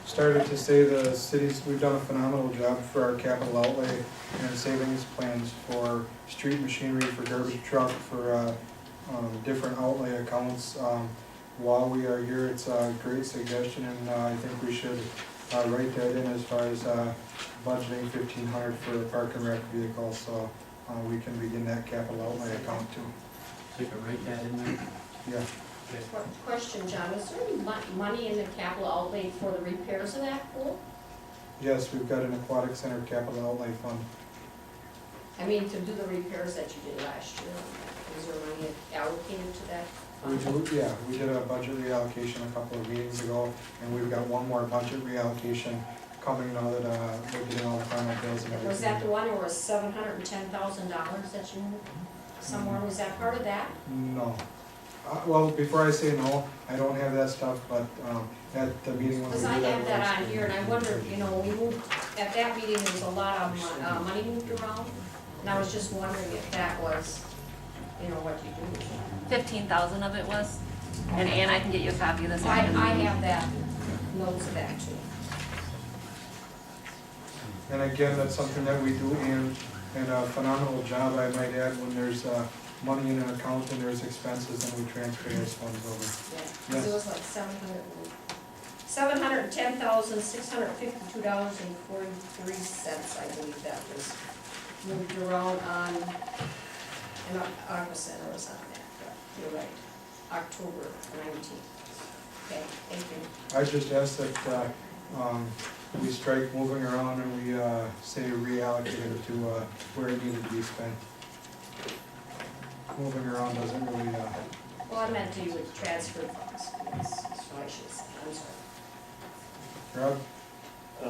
Started to say the cities, we've done a phenomenal job for our capital outlay and savings plans for street machinery, for garbage truck, for different outlay accounts. While we are here, it's a great suggestion, and I think we should write that in as far as budgeting $1,500 for the park and rec vehicle, so we can begin that capital outlay account too. So you can write that in there? Yeah. Question, John, is there any money in the capital outlay for the repairs of that pool? Yes, we've got an aquatic center capital outlay fund. I mean, to do the repairs that you did last year, is there money allocated to that? We did a budget reallocation a couple of meetings ago, and we've got one more budget reallocation coming now that we're getting all the final bills and everything. Was that the one where it was $710,000 that you moved somewhere? Was that part of that? No. Well, before I say no, I don't have that stuff, but at the meeting when we Because did I that. have that on here, and I wondered, you know, we moved, at that meeting, there was a lot of money moved around, and I was just wondering if that was, you know, what you do. 15,000 of it was, and Ann, I can get you a copy of this. I have that, notes of that too. And again, that's something that we do, and a phenomenal job, I might add, when there's money in an account and there's expenses, and we transfer those funds over. Yeah, because it was like $710,652.43, I believe that was moved around on, and August Center was on that, but you're right, October 19th. Okay, thank you. I just ask that we strike moving around and we say reallocate it to where it needed to be spent. Moving around doesn't really, Well, I meant to do with transfer funds, that's what I should have said, I'm sorry. Rob?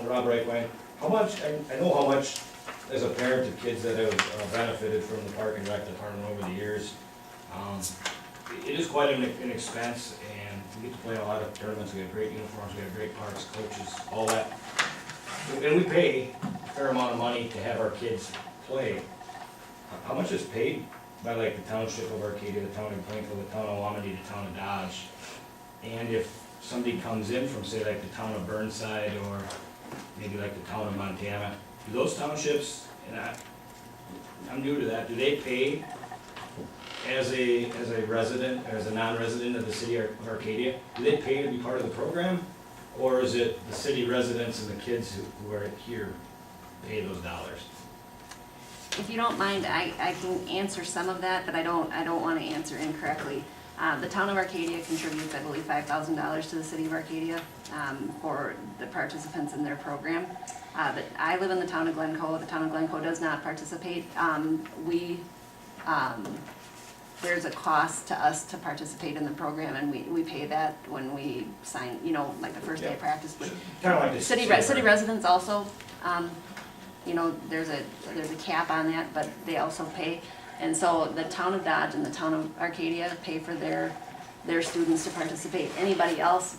Rob Wright, how much, I know how much, as a parent of kids that have benefited from the park and rec department over the years, it is quite an expense, and we get to play in a lot of tournaments, we have great uniforms, we have great parks, coaches, all that. And we pay a fair amount of money to have our kids play. How much is paid by like the township of Arcadia, the town of Plainville, the town of Wamedy, the town of Dodge? And if somebody comes in from, say, like the town of Burnside, or maybe like the town of Montana, do those townships, and I'm new to that, do they pay as a resident, or as a non-resident of the city of Arcadia? Do they pay to be part of the program? Or is it the city residents and the kids who are here pay those dollars? If you don't mind, I can answer some of that, but I don't want to answer incorrectly. The town of Arcadia contributes, I believe, $5,000 to the city of Arcadia for the participants in their program. But I live in the town of Glencoe. The town of Glencoe does not participate. There's a cost to us to participate in the program, and we pay that when we sign, you know, like the first day of practice. But Kind of like the city residents also, you know, there's a cap on that, but they also pay. And so the town of Dodge and the town of Arcadia pay for their students to participate. Anybody else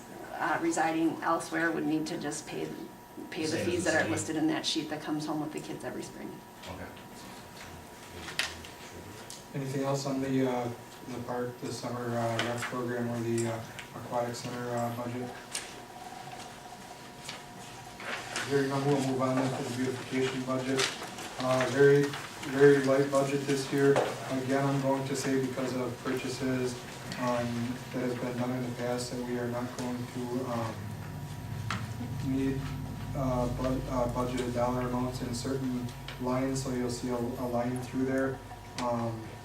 residing elsewhere would need to just pay the Same as fees the that are city. listed in that sheet that comes home with the kids every spring. Okay. Anything else on the park, the summer rec program, or the aquatic center budget? Hearing none, we'll move on then to the beautification budget. Very light budget this year. Again, I'm going to say because of purchases that have been done in the past, that we are not going to need budgeted dollar amounts in certain lines, so you'll see a line through there.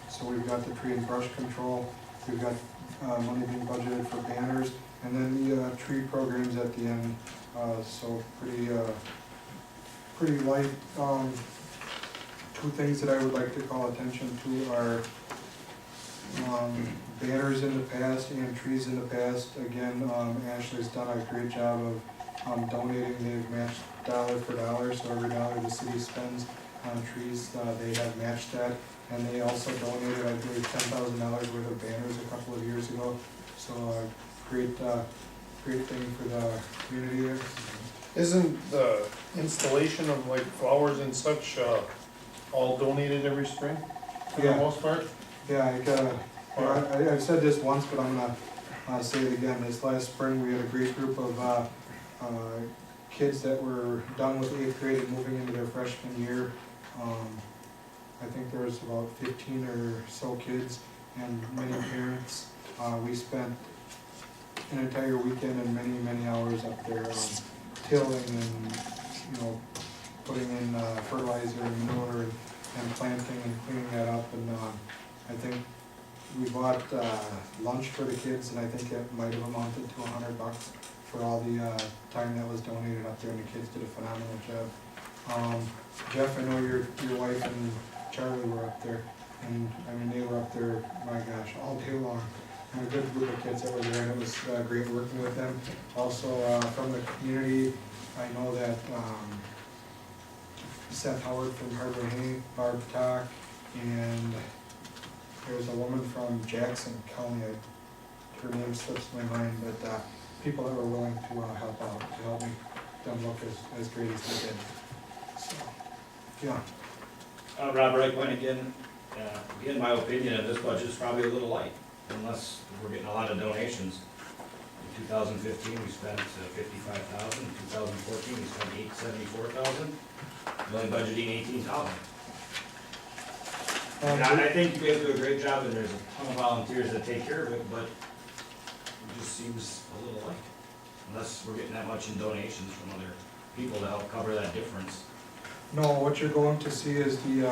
So we've got the tree and brush control, we've got money being budgeted for banners, and then the tree programs at the end. So pretty light. Two things that I would like to call attention to are banners in the past and trees in the past. Again, Ashley's done a great job of donating. They've matched dollar for dollar, so every dollar the city spends on trees, they have matched that. And they also donated, I believe, $10,000 worth of banners a couple of years ago. So great thing for the community there. Isn't the installation of like flowers and such all donated every spring for the Yeah. most part? Yeah, I've said this once, but I'm gonna say it again. This last spring, we had a great group of kids that were done with 8th grade and moving into their freshman year. I think there was about 15 or so kids and many parents. We spent an entire weekend and many hours up there tilling and, putting in fertilizer and manure and planting and cleaning that up. And I think we bought lunch for the kids, and I think it might have amounted to $100 for all the time that was donated up there, and the kids did a phenomenal job. Jeff, I know your wife and Charlie were up there, and I mean, they were up there, my gosh, all day long. And a good group of kids that were there, and it was great working with them. Also, from the community, I know that Seth Howard from Harbor Hay, Barb Talk, and there was a woman from Jackson County, her name slips my mind, but people that were willing to help out, to help make them look as great as they did. So, yeah. Robert Eichmann again, in my opinion, this budget is probably a little light, unless we're getting a lot of donations. In 2015, we spent $55,000, in 2014, we spent $874,000, we're only budgeting $18,000. And I think you guys do a great job, and there's a ton of volunteers that take care of it, but it just seems a little light, unless we're getting that much in donations from other people to help cover that difference. No, what you're going to see is the,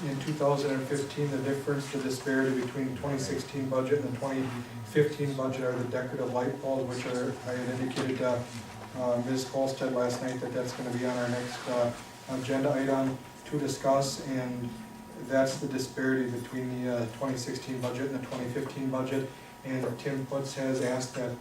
in 2015, the difference, the disparity between 2016 budget and the 2015 budget are the decorative light poles, which are, I had indicated to Ms. Colstead last night that that's going to be on our next agenda item to discuss, and that's the disparity between the 2016 budget and the 2015 budget. And Tim Putz has asked that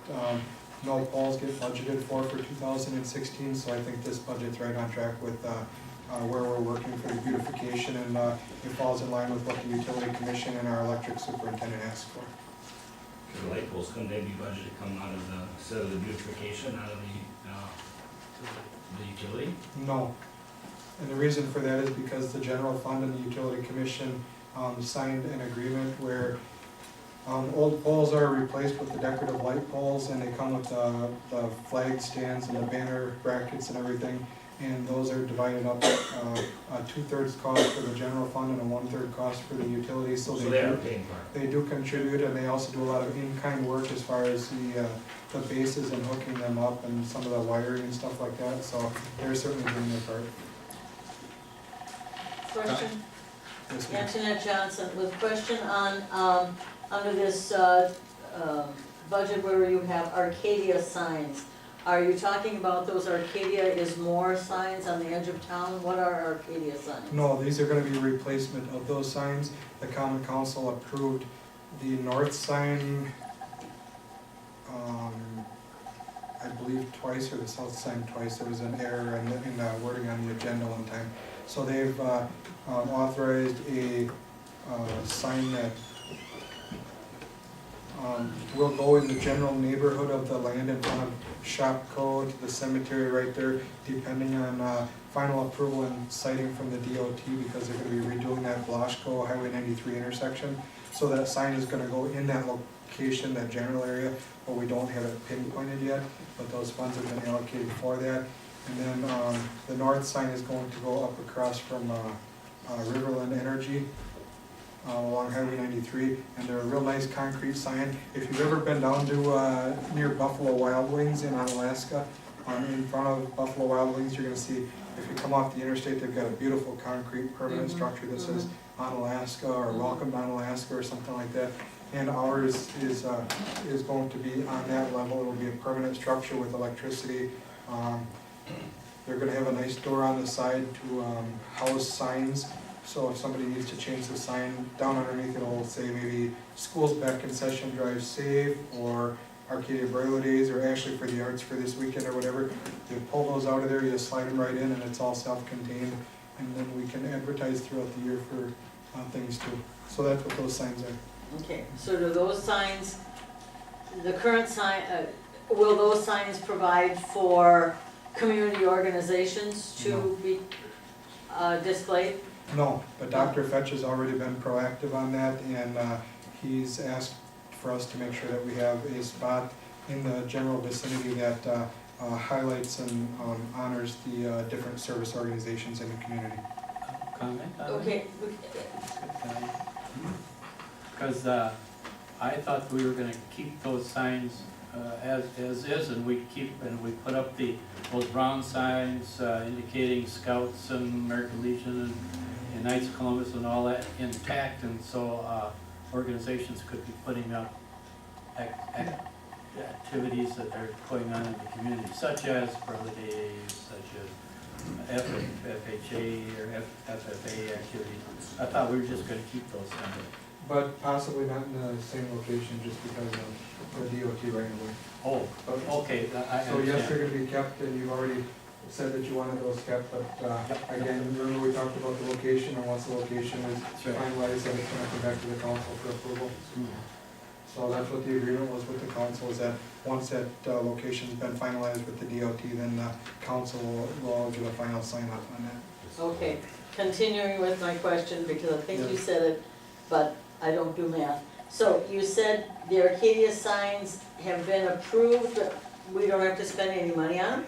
no poles get budgeted for 2016, so I think this budget's right on track with where we're working for the beautification, and it falls in line with what the utility commission and our electric superintendent asked for. The light poles, couldn't they be budgeted come out of the, instead of the beautification, out of the utility? No. And the reason for that is because the general fund and the utility commission signed an agreement where old poles are replaced with the decorative light poles, and they come with the flag stands and the banner brackets and everything. And those are divided up, a 2/3 cost for the general fund and a 1/3 cost for the utilities. So they are paying for it. they do contribute, and they also do a lot of in-kind work as far as the bases and hooking them up and some of the wiring and stuff like that. So they're certainly doing their part. Question, Yes, ma'am. Antoinette Johnson, with question on, under this budget where you have Arcadia signs, are you talking about those Arcadia is more signs on the edge of town? What are Arcadia signs? No, these are gonna be a replacement of those signs. The common council approved the north sign, I believe twice, or the south sign twice. There was an error in the wording on the agenda one time. So they've authorized a sign that will go in the general neighborhood of the land in front of Shopco to the cemetery right there, depending on final approval and citing from the DOT, because they're gonna be redoing that Blasco Highway 93 intersection. So that sign is gonna go in that location, that general area, but we don't have it pinpointed yet, but those funds have been allocated for that. And then the north sign is going to go up across from Riverland Energy along Highway 93, and they're a real nice concrete sign. If you've ever been down to near Buffalo Wild Wings in Onalaska, in front of Buffalo Wild Wings, you're gonna see, if you come off the interstate, they've got a beautiful concrete permanent structure that says Onalaska or Welcome to Onalaska or something like that. And ours is going to be on that level. It'll be a permanent structure with electricity. They're gonna have a nice door on the side to house signs. So if somebody needs to change the sign, down underneath it'll say maybe school's back in session, drive safe, or Arcadia Braille Days, or Ashley for the Arts for this weekend or whatever. You pull those out of there, you slide them right in, and it's all self-contained. And then we can advertise throughout the year for things too. So that's what those signs are. Okay, so do those signs, the current sign, will those signs provide for community organizations to be displayed? No, but Dr. Fetch has already been proactive on that, and he's asked for us to make sure that we have a spot in the general vicinity that highlights and honors the different service organizations in the community. Comment on that? Okay, Because I thought we were gonna keep those signs as is, and we put up those brown signs indicating Scouts and American Legion and Knights of Columbus and all that intact, and so organizations could be putting up activities that are going on in the community, such as Brother Days, such as FHA or FFA activities. I thought we were just gonna keep those signs. But possibly not in the same location just because of the DOT right away. Oh, okay, I So yes, they're understand. gonna be kept, and you've already said that you wanted those kept, but again, remember we talked about the location, and once the location is right. finalized, then it's gonna come back to the council for approval. Hmm. So that's what the agreement was with the council, is that once that location's been finalized with the DOT, then the council will give a final sign off on that. okay, continuing with my question, because I think you Yes. said it, but I don't do math. So you said the Arcadia signs have been approved, but we don't have to spend any money on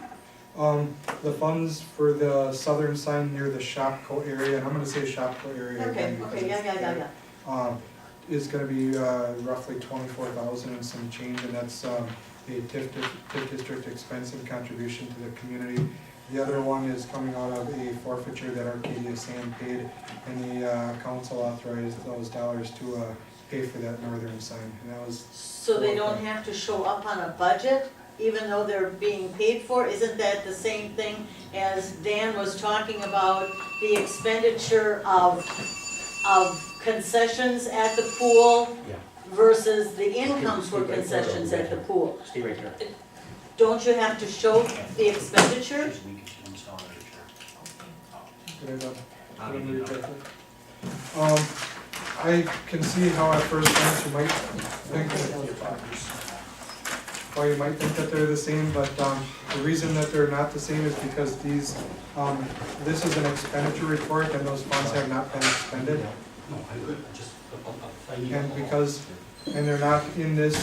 them? The funds for the southern sign near the Shopko area, and I'm gonna say Shopko area Okay, again. because okay, it's- yeah. Is gonna be roughly 24,000 and some change, and that's a TIF district expense and contribution to the community. The other one is coming out of a forfeiture that Arcadia Sand paid, and the council authorized those dollars to pay for that northern sign, and that was, So they don't have to show up on a budget, even though they're being paid for? Isn't that the same thing as Dan was talking about, the expenditure of concessions at the pool Yeah. versus the incomes for concessions at the pool? Stay right there. Don't you have to show the expenditure? Just we can install it. did I did I read that? I can see how at first glance you might think well, you might think that they're the same, but the reason that they're not the same is because these, this is an expenditure report, and those funds have not been expended. No, I could, just, I need. And because, and they're not in this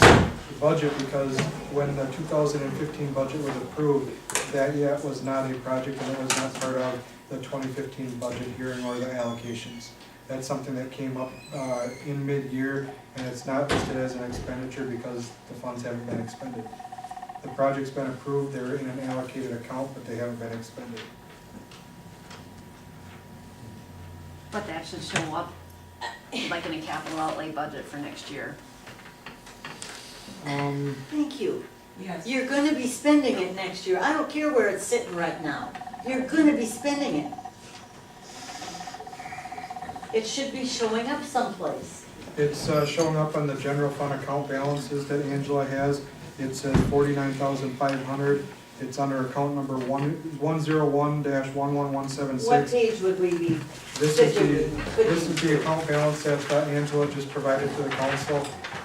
budget because when the 2015 budget was approved, that yet was not a project and it was not part of the 2015 budget hearing or the allocations. That's something that came up in mid-year, and it's not listed as an expenditure because the funds haven't been expended. The project's been approved, they're in an allocated account, but they haven't been expended. But that should show up like in a capital outlay budget for next year. Thank you. Yes. You're gonna be spending it next year. I don't care where it's sitting right now. You're gonna be spending it. It should be showing up someplace. It's showing up on the general fund account balances that Angela has. It says 49,500. It's under account number 101-11176. What page would we be? This is the account balance that Angela just provided to the council,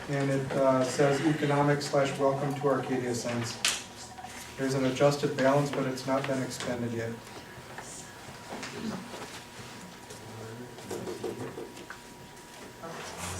and it says economic/welcome to Arcadia signs. There's an adjusted balance, but it's not been expended yet.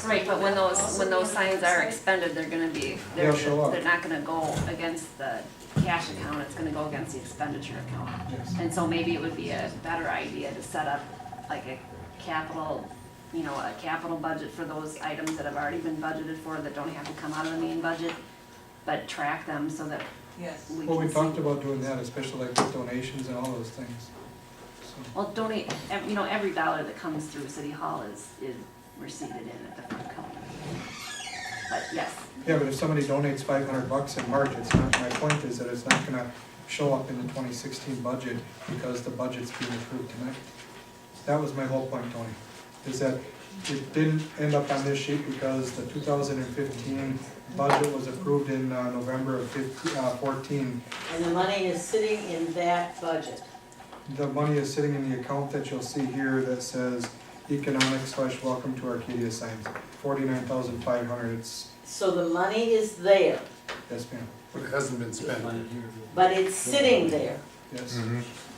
Right, but when those signs are expended, they're gonna be, They'll show up. they're not gonna go against the cash account, it's gonna go against the expenditure account. Yes. And so maybe it would be a better idea to set up like a capital, a capital budget for those items that have already been budgeted for, that don't have to come out of the main budget, but track them so that Yes. we Well, we can talked see. about doing that, especially like with donations and all those things. So, Well, donate, every dollar that comes through City Hall is receipted in at the front counter. But yes, yeah, but if somebody donates $500 in March, it's not, my point is that it's not gonna show up in the 2016 budget because the budget's being approved tonight. That was my whole point, Tony, is that it didn't end up on this sheet because the 2015 budget was approved in November of 14. And the money is sitting in that budget. The money is sitting in the account that you'll see here that says economic/welcome to Arcadia signs, 49,500, it's, So the money is there, yes ma'am, But it hasn't been spent. but it's sitting there. yes.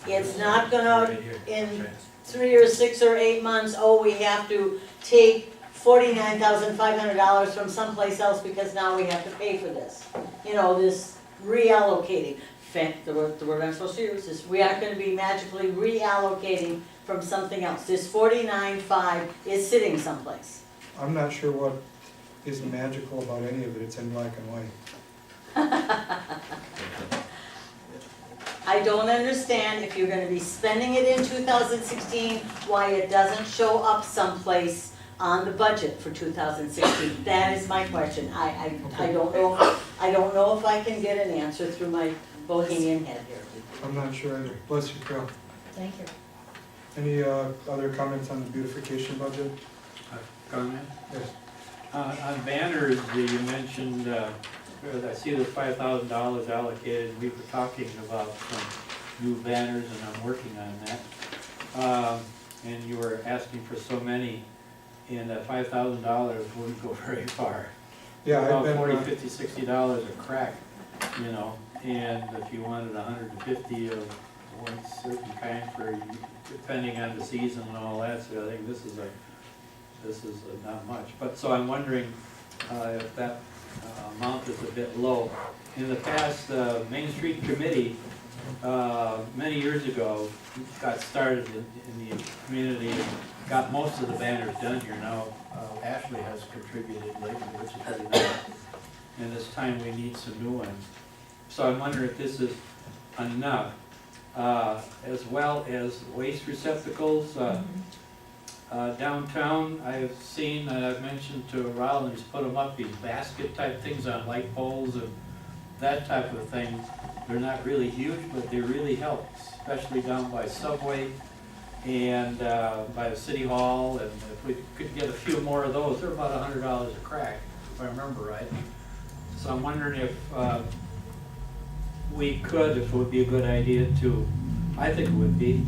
It's not gonna, Right here. in 3 or 6 or 8 months, oh, we have to take $49,500 from someplace else because now we have to pay for this. This reallocating. the word I'm supposed to use is, we aren't gonna be magically reallocating from something else. This 49.5 is sitting someplace. I'm not sure what is magical about any of it, it's in black and white. I don't understand if you're gonna be spending it in 2016, why it doesn't show up someplace on the budget for 2016. That is my question. I don't know if I can get an answer through my bohemian head here. I'm not sure either. Bless you, Carol. Thank you. Any other comments on the beautification budget? Comment? Yes. On banners, you mentioned, I see there's $5,000 allocated. We were talking about some new banners, and I'm working on that. And you were asking for so many, and that $5,000 wouldn't go very far. Yeah, I've About been, $40, $50, $60 a crack, you know, and if you wanted 150 of one certain kind for, depending on the season and all that, so I think this is not much. But, so I'm wondering if that amount is a bit low. In the past, Main Street Committee, many years ago, got started in the community and got most of the banners done here. Now, Ashley has contributed lately, which is really nice. And this time we need some new ones. So I'm wondering if this is enough, as well as waste receptacles. Downtown, I've seen, and I've mentioned to Rollins, put them up, these basket type things on light poles and that type of thing. They're not really huge, but they really help, especially down by Subway and by the City Hall. And if we could get a few more of those, they're about $100 a crack, if I remember right. So I'm wondering if we could, if it would be a good idea to, I think it would be,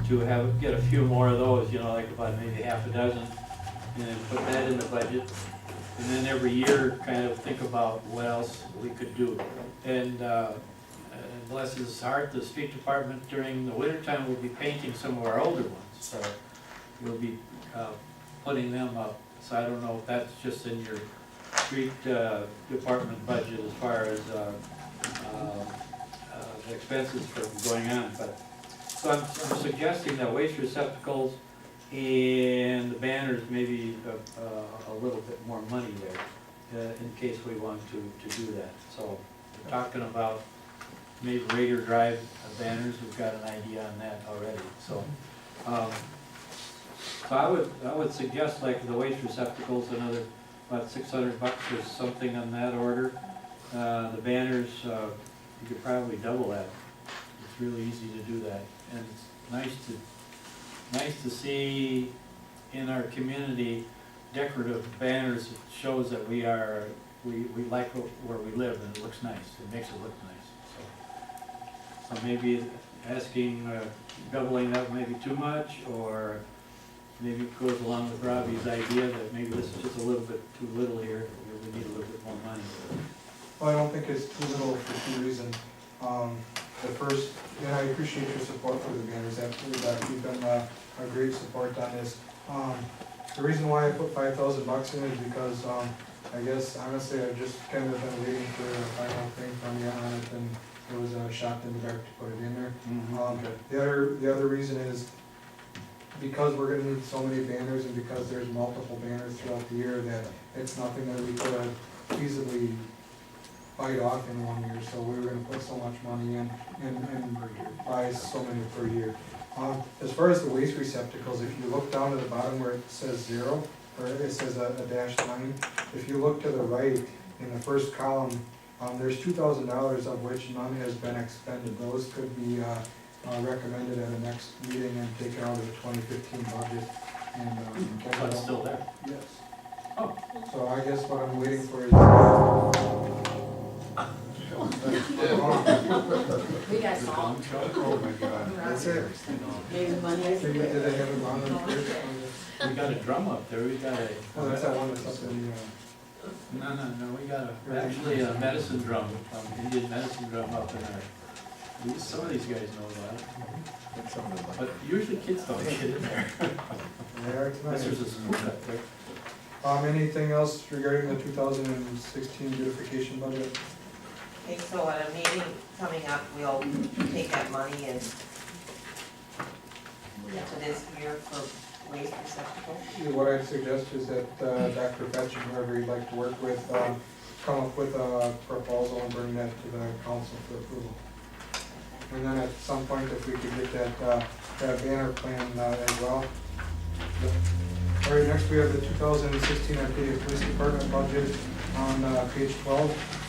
to get a few more of those, you know, like about maybe half a dozen, and put that in the budget. And then every year, kind of think about what else we could do. And bless his heart, the street department during the wintertime will be painting some of our older ones. So we'll be putting them up. So I don't know if that's just in your street department budget as far as the expenses for going on. But so I'm suggesting that waste receptacles and the banners, maybe a little bit more money there, in case we want to do that. So we're talking about maybe Raider Drive banners, we've got an idea on that already. So, so I would suggest like the waste receptacles, another about $600 or something on that order. The banners, you could probably double that. It's really easy to do that, and it's nice to see in our community decorative banners. It shows that we like where we live, and it looks nice. It makes it look nice. So maybe asking, doubling up maybe too much, or maybe it goes along with Robbie's idea that maybe this is just a little bit too little here. We need a little bit more money. Well, I don't think it's too little for two reasons. The first, and I appreciate your support for the banners, absolutely, Doc, you've been a great support on this. The reason why I put $5,000 in is because, I guess honestly, I've just kind of been waiting for a final thing from you on it, and it was a shot in the dark to put it in there. The other reason is, because we're gonna need so many banners and because there's multiple banners throughout the year, that it's nothing that we could feasibly bite off in 1 year, so we were gonna put so much money in and buy so many per year. As far as the waste receptacles, if you look down to the bottom where it says 0, or it says a dashed line, if you look to the right, in the first column, there's $2,000 of which none has been expended. Those could be recommended at the next meeting and taken out of the 2015 budget. And So it's still there. yes. Oh. So I guess what I'm waiting for is. We got salt. Oh my God, that's it. Maybe money is Did there. they have it on them first? We got a drum up there, we got a. Oh, that's that one that's up in No, we got actually a medicine drum, Indian medicine drum up in our, some of these guys know that. But usually kids don't get in there. there Unless there's a tonight. spoon up there. Anything else regarding the 2016 beautification budget? Okay, so at a meeting coming up, we'll take that money and move it to this year for waste receptacle. What I'd suggest is that Dr. Fetch and whoever you'd like to work with, come up with a proposal and bring that to the council for approval. And then at some point, if we could get that banner plan as well. All right, next we have the 2016 Arcadia Police Department budget on page 12.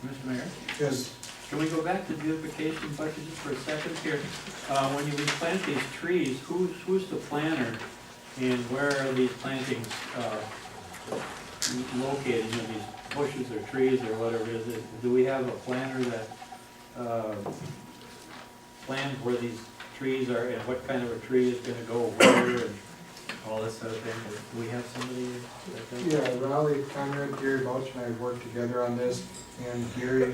Mr. Mayor, Yes. can we go back to beautification budget just for a second here? When you replant these trees, who's the planter, and where are these plantings located, you know, these bushes or trees or whatever it is? Do we have a planner that plans where these trees are, and what kind of a tree is gonna go where, and all this sort of thing? Do we have somebody that does? Yeah, Raleigh, Conrad, Gary Bouch and I worked together on this, and Gary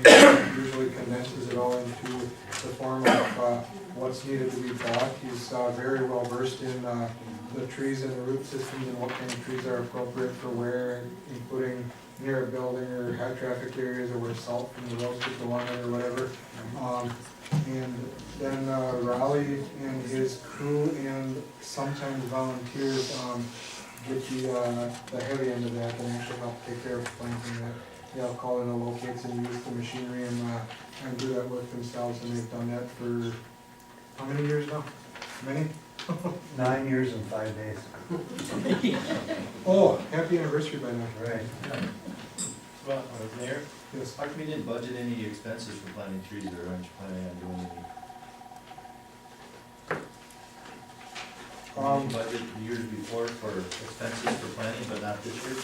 usually condenses it all into the form of what's needed to be bought. He's very well versed in the trees and the root systems and what kind of trees are appropriate for where, including near a building or high traffic areas or where salt from the roads could go on it or whatever. And then Raleigh and his crew and sometimes volunteers get the heavy end of that and actually help take care of planting that. They'll call in the locates and use the machinery and do that work themselves, and they've done that for how many years now? Many? 9 years and 5 days. Oh, happy anniversary by now. Right. Well, Mayor, Yes. how come you didn't budget any expenses for planting trees, or aren't you planning on doing any? Did you budget the years before for expenses for planting, but not this year?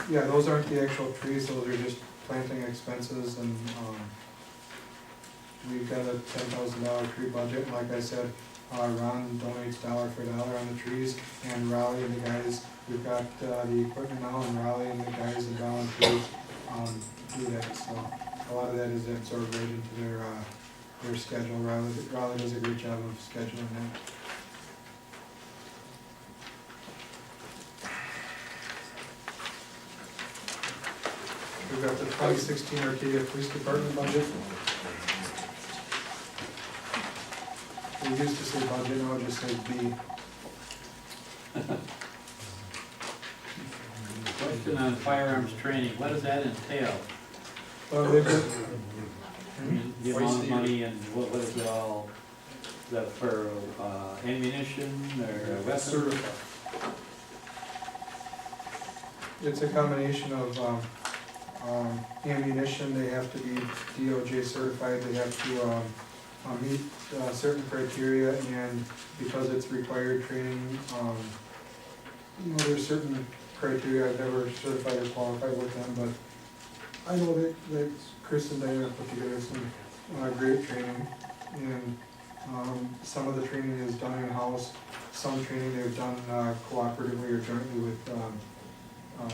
Yeah, those aren't the actual trees, those are just planting expenses, and we've got a $10,000 tree budget, and like I said, Ron donates dollar for dollar on the trees, and Raleigh and the guys, we've got the equipment now, and Raleigh and the guys and volunteers do that, so a lot of that is absorbed right into their schedule. Raleigh does a great job of scheduling that. We've got the 2016 Arcadia Police Department budget. We used to say budget, now it just says B. Question on firearms training, what does that entail? They've got, I mean, the amount of money and what is it all, is that for ammunition or weapons? certified. It's a combination of ammunition, they have to be DOJ certified, they have to meet certain criteria, and because it's required training, you know, there's certain criteria. I've never certified or qualified with them, but I know that Chris and Diana put together some great training, and some of the training is done in-house, some training they've done cooperatively or jointly with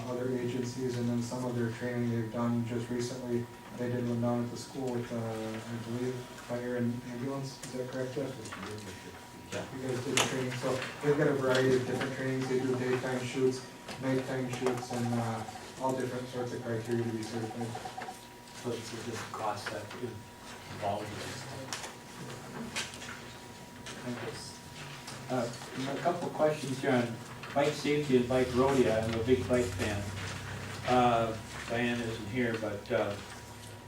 other agencies, and then some of their training they've done just recently. They did one down at the school with, I believe, fire and ambulance, is that correct, Jeff? Yeah. You guys did the training, so they've got a variety of different trainings, they do daytime shoots, nighttime shoots, and all different sorts of criteria to be certified. So it's just cost that involved in this. A couple of questions here on bike safety and bike rodeo. I'm a big bike fan. Diane isn't here, but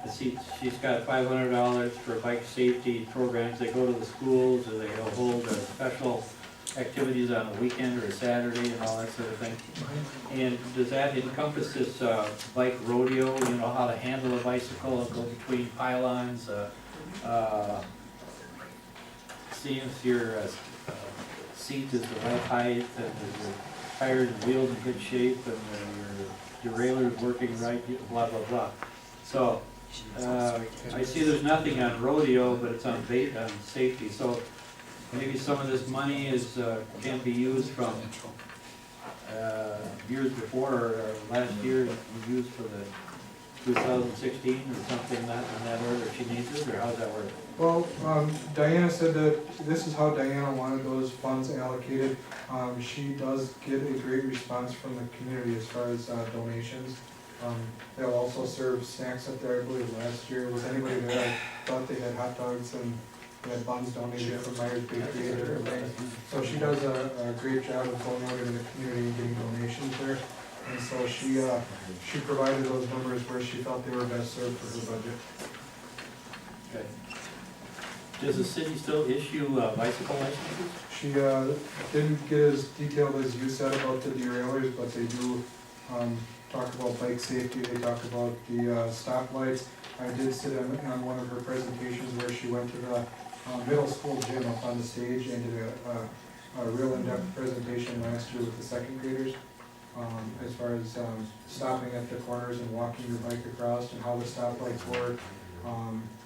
I see she's got $500 for bike safety programs. They go to the schools, or they hold special activities on a weekend or a Saturday and all that sort of thing. And does that encompass this bike rodeo, you know, how to handle a bicycle and go between pylons, see if your seat is the right height, and your tires and wheels in good shape, and your derailleur is working right, blah, blah, blah. So, I see there's nothing on rodeo, but it's on safety, so maybe some of this money can be used from years before, or last year, used for the 2016 or something in that order if she needs it, or how's that work? Well, Diana said that this is how Diana wanted those funds allocated. She does get a great response from the community as far as donations. They'll also serve snacks up there, I believe last year, was anybody there? I thought they had hot dogs and they had buns donated from Myers Bakery and different things. So she does a great job of going out in the community and getting donations there. And so she provided those numbers where she felt they were best served for her budget. Okay. Does the city still issue bicycle licenses? She didn't get as detailed as you said about the derailleurs, but they do talk about bike safety, they talk about the stoplights. I did sit on one of her presentations where she went to the middle school gym up on the stage and did a real in-depth presentation last year with the second graders, as far as stopping at the corners and walking your bike across and how the stoplights work,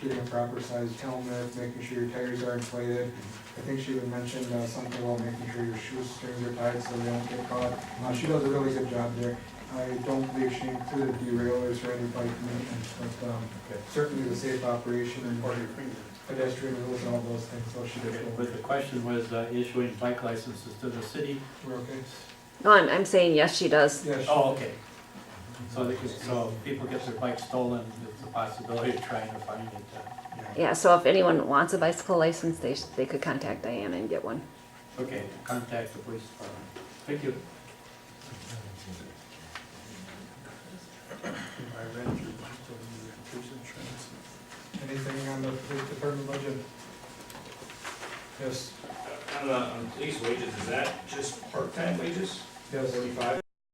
getting a proper sized helmet, making sure your tires are inflated. I think she even mentioned something about making sure your shoestrings are tied so they don't get caught. She does a really good job there. I don't believe she included derailleurs or any bike maintenance, but certainly the safe operation and pedestrian rules and all those things, so she did. But the question was issuing bike licenses to the city. We're okay? No, I'm saying yes, she does. Yeah, she- Oh, okay. So so if people get their bike stolen, it's a possibility of trying to find it. Yeah, so if anyone wants a bicycle license, they could contact Diana and get one. Okay, contact the police department. Thank you. Anything on the police department budget? Yes, On police wages, is that just part-time wages? yes. 45?